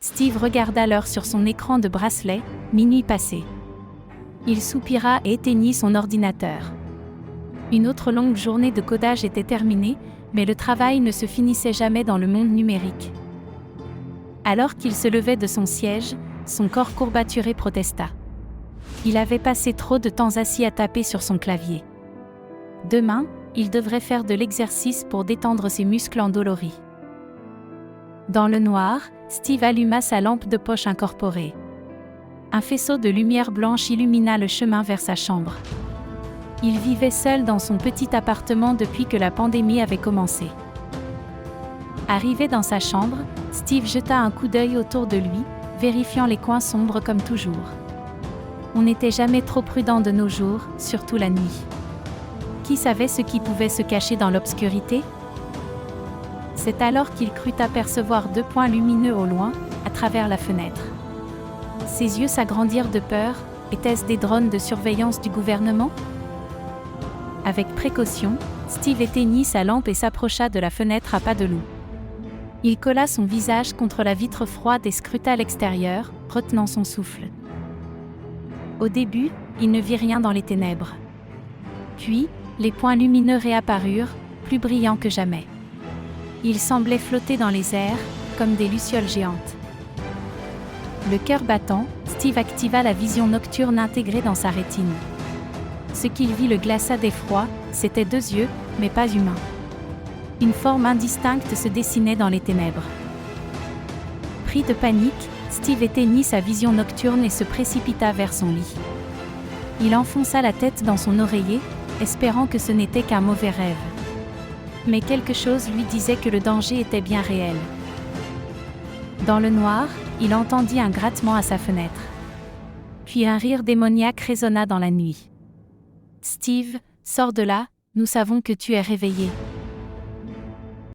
Steve regarda l'heure sur son écran de bracelet, minuit passé. Il soupira et éteignit son ordinateur. Une autre longue journée de codage était terminée, mais le travail ne se finissait jamais dans le monde numérique. Alors qu'il se levait de son siège, son corps courbaturé protesta. Il avait passé trop de temps assis à taper sur son clavier. Demain, il devrait faire de l'exercice pour détendre ses muscles endoloris. Dans le noir, Steve alluma sa lampe de poche incorporée. Un faisceau de lumière blanche illumina le chemin vers sa chambre. Il vivait seul dans son petit appartement depuis que la pandémie avait commencé. Arrivé dans sa chambre, Steve jeta un coup d'œil autour de lui, vérifiant les coins sombres comme toujours. On n'était jamais trop prudent de nos jours, surtout la nuit. Qui savait ce qui pouvait se cacher dans l'obscurité? C'est alors qu'il crut apercevoir 2 points lumineux au loin, à travers la fenêtre. Ses yeux s'agrandirent de peur. Étaient-ce des drones de surveillance du gouvernement? Avec précaution, Steve éteignit sa lampe et s'approcha de la fenêtre à pas de loup. Il colla son visage contre la vitre froide et scruta l'extérieur, retenant son souffle. Au début, il ne vit rien dans les ténèbres. Puis, les points lumineux réapparurent, plus brillants que jamais. Ils semblaient flotter dans les airs, comme des lucioles géantes. Le cœur battant, Steve activa la vision nocturne intégrée dans sa rétine. Ce qu'il vit le glaça d'effroi, c'étaient 2 yeux, mais pas humains. Une forme indistincte se dessinait dans les ténèbres. Pris de panique, Steve éteignit sa vision nocturne et se précipita vers son lit. Il enfonça la tête dans son oreiller, espérant que ce n'était qu'un mauvais rêve. Mais quelque chose lui disait que le danger était bien réel. Dans le noir, il entendit un grattement à sa fenêtre. Puis un rire démoniaque résonna dans la nuit. « Steve, sors de là, nous savons que tu es réveillé. »